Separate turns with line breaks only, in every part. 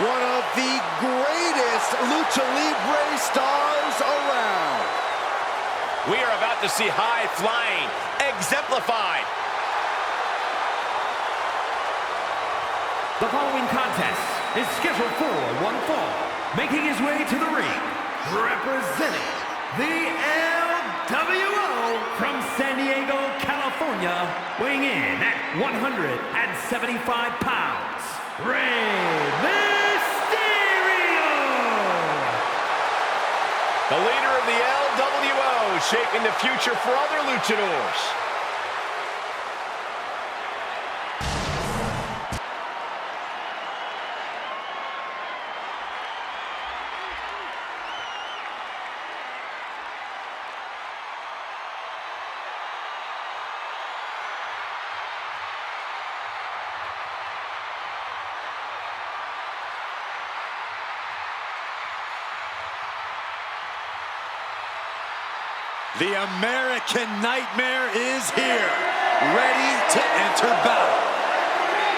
one of the greatest Lucha Libre stars around.
We are about to see high flying exemplified.
The following contest is scheduled for one fall. Making his way to the ring, representing the LWO from San Diego, California, weighing in at 175 pounds, Rey Mysterio!
The leader of the LWO, shaping the future for other luchadors.
The American Nightmare is here, ready to enter battle.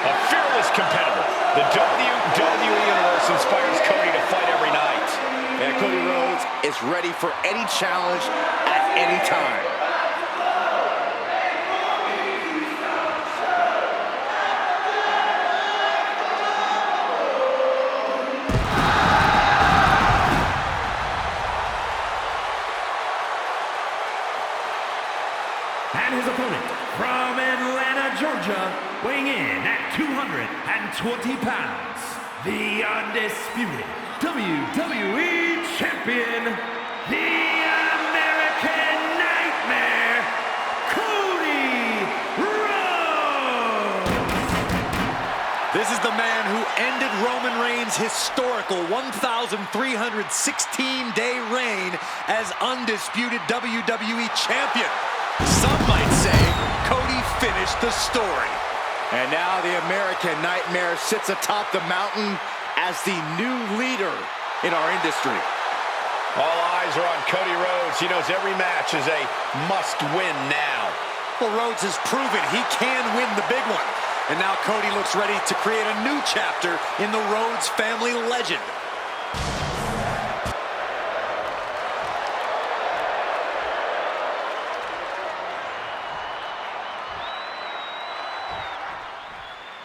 A fearless competitor. The WWE Universe inspires Cody to fight every night.
And Cody Rhodes is ready for any challenge at any time.
And his opponent from Atlanta, Georgia, weighing in at 220 pounds, the undisputed WWE Champion, the American Nightmare, Cody Rhodes!
This is the man who ended Roman Reigns' historical 1,316-day reign as undisputed WWE Champion. Some might say Cody finished the story. And now the American Nightmare sits atop the mountain as the new leader in our industry.
All eyes are on Cody Rhodes. He knows every match is a must-win now.
Well, Rhodes has proven he can win the big one. And now Cody looks ready to create a new chapter in the Rhodes family legend.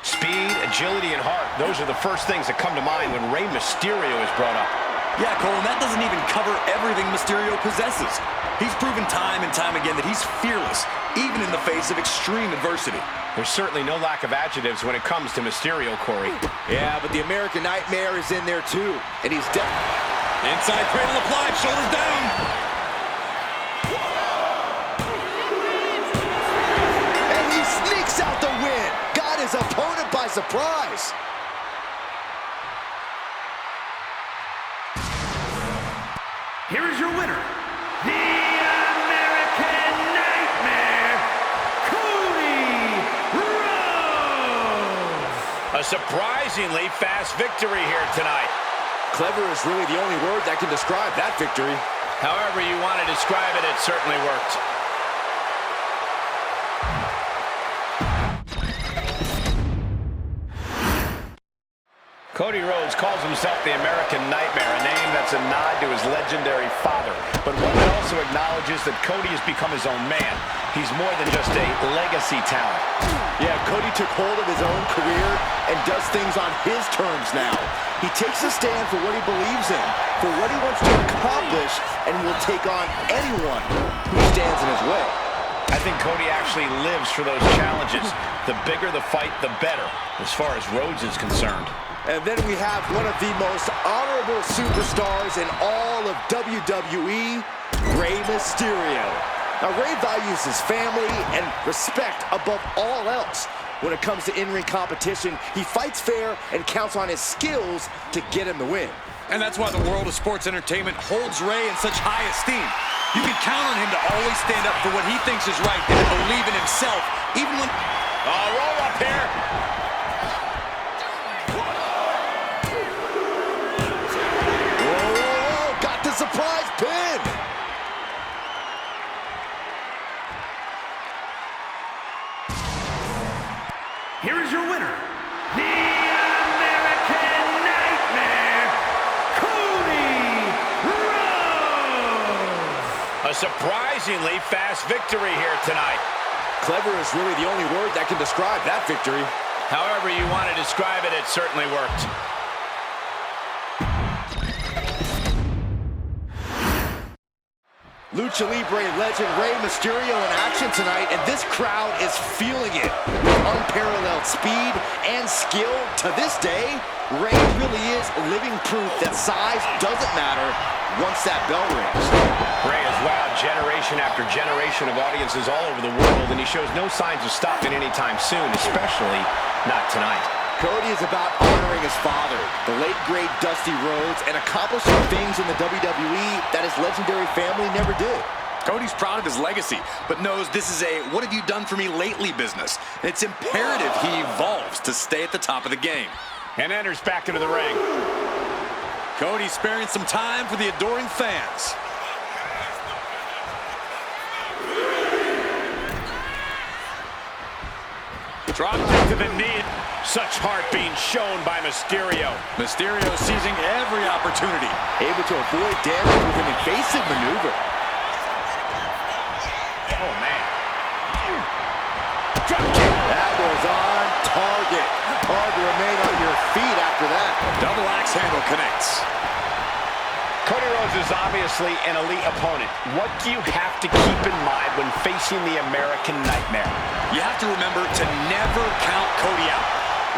Speed, agility, and heart. Those are the first things that come to mind when Rey Mysterio is brought up.
Yeah, Cole, and that doesn't even cover everything Mysterio possesses. He's proven time and time again that he's fearless, even in the face of extreme adversity.
There's certainly no lack of adjectives when it comes to Mysterio, Corey.
Yeah, but the American Nightmare is in there too, and he's inside cradle applied, shoulders down. And he sneaks out the win. Got his opponent by surprise.
Here is your winner, the American Nightmare, Cody Rhodes!
A surprisingly fast victory here tonight.
Clever is really the only word that can describe that victory.
However you want to describe it, it certainly worked. Cody Rhodes calls himself the American Nightmare, a name that's a nod to his legendary father, but one that also acknowledges that Cody has become his own man. He's more than just a legacy talent.
Yeah, Cody took hold of his own career and does things on his terms now. He takes a stand for what he believes in, for what he wants to accomplish, and will take on anyone who stands in his way.
I think Cody actually lives for those challenges. The bigger the fight, the better, as far as Rhodes is concerned.
And then we have one of the most honorable superstars in all of WWE, Rey Mysterio. Now, Rey values his family and respect above all else. When it comes to in-ring competition, he fights fair and counts on his skills to get him the win. And that's why the world of sports entertainment holds Rey in such high esteem. You can count on him to always stand up for what he thinks is right and to believe in himself, even when...
Roll up here.
Got the surprise pin!
Here is your winner, the American Nightmare,
A surprisingly fast victory here tonight.
Clever is really the only word that can describe that victory.
However you want to describe it, it certainly worked.
Lucha Libre legend Rey Mysterio in action tonight, and this crowd is feeling it. With unparalleled speed and skill, to this day, Rey really is living proof that size doesn't matter once that bell rings.
Rey has wowed generation after generation of audiences all over the world, and he shows no signs of stopping anytime soon, especially not tonight.
Cody is about honoring his father, the late great Dusty Rhodes, and accomplishing things in the WWE that his legendary family never did.
Cody's proud of his legacy, but knows this is a what have you done for me lately business. It's imperative he evolves to stay at the top of the game.
And enters back into the ring.
Cody sparing some time for the adoring fans.
Drop kick to the knee. Such heart being shown by Mysterio.
Mysterio seizing every opportunity.
Able to avoid damage with an evasive maneuver.
Oh, man.
Drop kick. That was on target. Hard to remain on your feet after that.
Double axe handle connects.
Cody Rhodes is obviously an elite opponent. What do you have to keep in mind when facing the American Nightmare?
You have to remember to never count Cody out.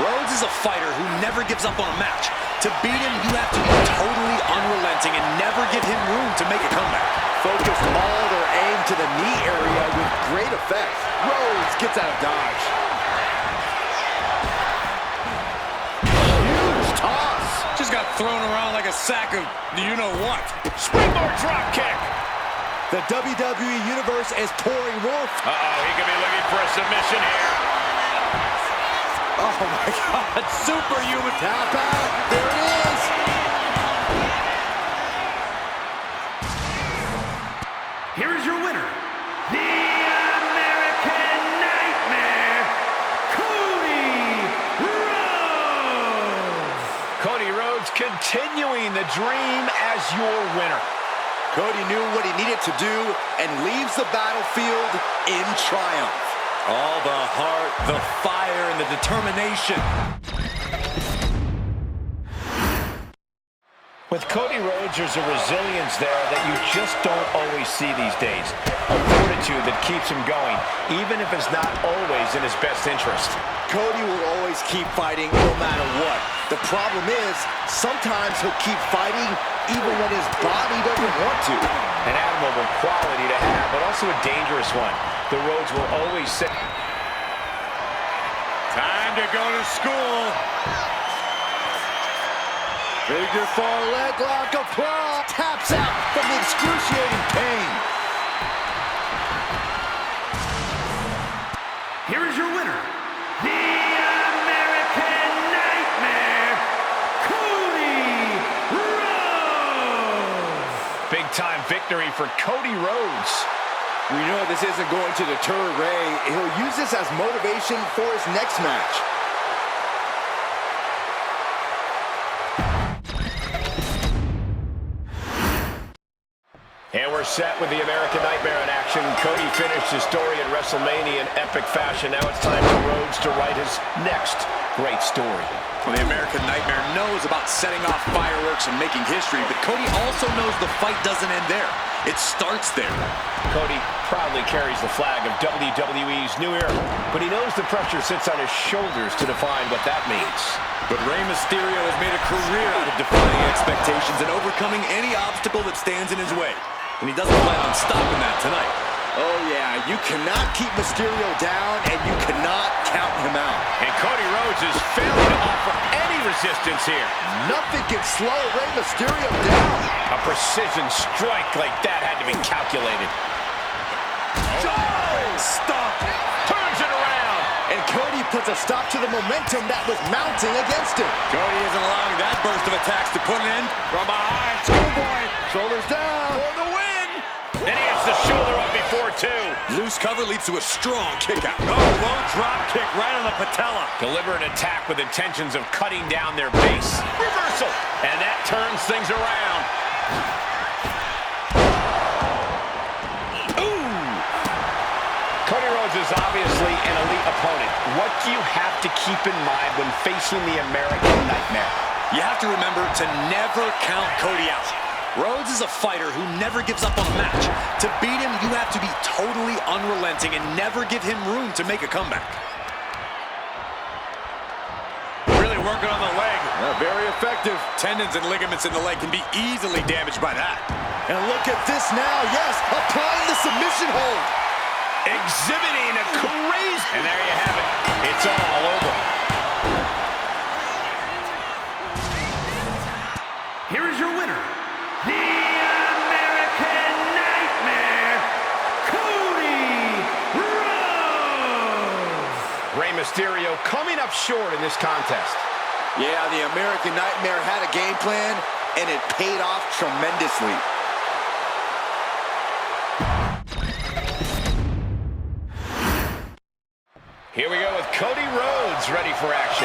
Rhodes is a fighter who never gives up on a match. To beat him, you have to be totally unrelenting and never give him room to make a comeback.
Focused all their aim to the knee area with great effect. Rhodes gets out of dodge. Huge toss.
Just got thrown around like a sack of you-know-what.
Springboard drop kick.
The WWE Universe is pouring more.
Uh-oh, he could be looking for a submission here.
Oh my God, superhuman tap out. There it is.
Here is your winner, the American Nightmare, Cody Rhodes.
Cody Rhodes continuing the dream as your winner.
Cody knew what he needed to do and leaves the battlefield in triumph.
All the heart, the fire, and the determination.
With Cody Rhodes, there's a resilience there that you just don't always see these days. A fortitude that keeps him going, even if it's not always in his best interest.
Cody will always keep fighting no matter what. The problem is, sometimes he'll keep fighting even when his body doesn't want to.
An admirable quality to have, but also a dangerous one. The Rhodes will always say,
Time to go to school.
Figure 4 leg lock applied. Taps out from the excruciating pain.
Here is your winner, the American Nightmare, Cody Rhodes.
big-time victory for Cody Rhodes.
We know this isn't going to deter Rey. He'll use this as motivation for his next match.
And we're set with the American Nightmare in action. Cody finished his story at WrestleMania in epic fashion. Now it's time for Rhodes to write his next great story.
Well, the American Nightmare knows about setting off fireworks and making history, but Cody also knows the fight doesn't end there. It starts there.
Cody proudly carries the flag of WWE's new era, but he knows the pressure sits on his shoulders to define what that means.
But Rey Mysterio has made a career out of defying expectations and overcoming any obstacle that stands in his way. And he doesn't plan on stopping that tonight.
Oh yeah, you cannot keep Mysterio down and you cannot count him out.
And Cody Rhodes is failing to offer any resistance here.
Nothing can slow Rey Mysterio down.
A precision strike like that had to be calculated.
Stop!
Turns it around.
And Cody puts a stop to the momentum that was mounting against him.
Cody isn't allowing that burst of attacks to put an end.
From behind,
Schoolboy, shoulders down.
for the win. And he hits the shoulder up before two.
Loose cover leads to a strong kick out. Oh, low drop kick right on the patella.
Deliberate attack with intentions of cutting down their base. Reversal. And that turns things around. Rhodes is obviously an elite opponent. What do you have to keep in mind when facing the American Nightmare?
You have to remember to never count Cody out. Rhodes is a fighter who never gives up on a match. To beat him, you have to be totally unrelenting and never give him room to make a comeback. Really working on the leg.
Very effective.
Tendons and ligaments in the leg can be easily damaged by that.
And look at this now. Yes, applying the submission hold.
Exhibiting a crazy... And there you have it. It's all over.
Here is your winner, the American Nightmare, Cody Rhodes.
Rey Mysterio coming up short in this contest.
Yeah, the American Nightmare had a game plan, and it paid off tremendously.
Here we go with Cody Rhodes ready for action.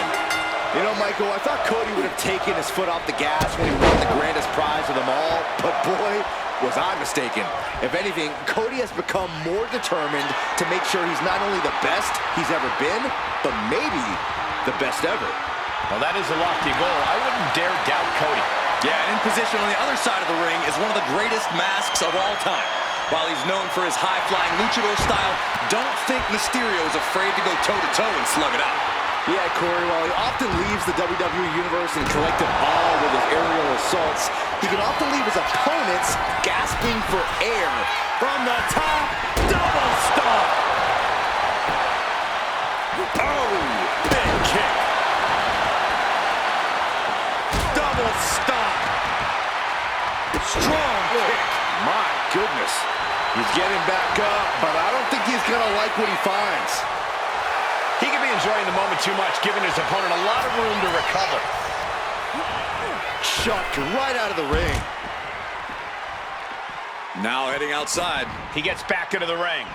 You know, Michael, I thought Cody would have taken his foot off the gas when he won the grandest prize of them all, but boy, was I mistaken. If anything, Cody has become more determined to make sure he's not only the best he's ever been, but maybe the best ever.
Well, that is a lofty goal. I wouldn't dare doubt Cody.
Yeah, and in position on the other side of the ring is one of the greatest masks of all time. While he's known for his high-flying luchador style, don't think Mysterio is afraid to go toe-to-toe and slug it out.
Yeah, Corey, while he often leaves the WWE Universe in collective awe with his aerial assaults, he can often leave his opponents gasping for air. From the top, double stomp!
Oh, big kick. Double stomp. Strong kick.
My goodness. He's getting back up, but I don't think he's going to like what he finds.
He could be enjoying the moment too much, giving his opponent a lot of room to recover.
Chucked right out of the ring.
Now heading outside.
He gets back into the ring.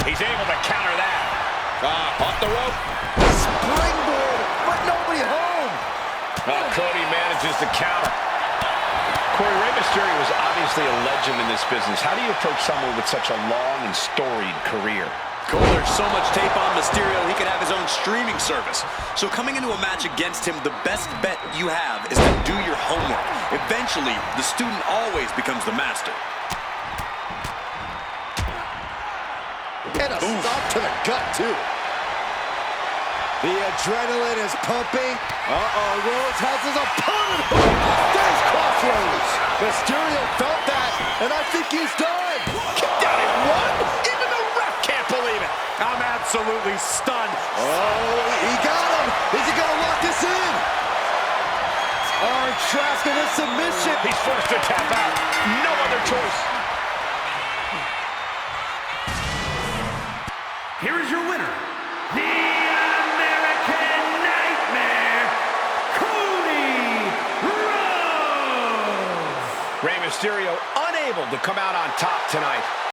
He's able to counter that. Off the rope.
Springboard, but nobody home.
Oh, Cody manages to counter. Corey, Rey Mysterio was obviously a legend in this business. How do you approach someone with such a long and storied career?
Cole, there's so much tape on Mysterio, he could have his own streaming service. So coming into a match against him, the best bet you have is to do your homework. Eventually, the student always becomes the master.
And a stop to the gut, too. The adrenaline is pumping. Rhodes has his opponent hooked. There's crossroads. Mysterio felt that, and I think he's done.
Kicked out at one. Even the ref can't believe it.
I'm absolutely stunned.
Oh, he got him. Is he going to lock this in? Trapped in a submission.
He's forced to tap out. No other choice.
Here is your winner, the American Nightmare, Cody Rhodes.
Rey Mysterio unable to come out on top tonight.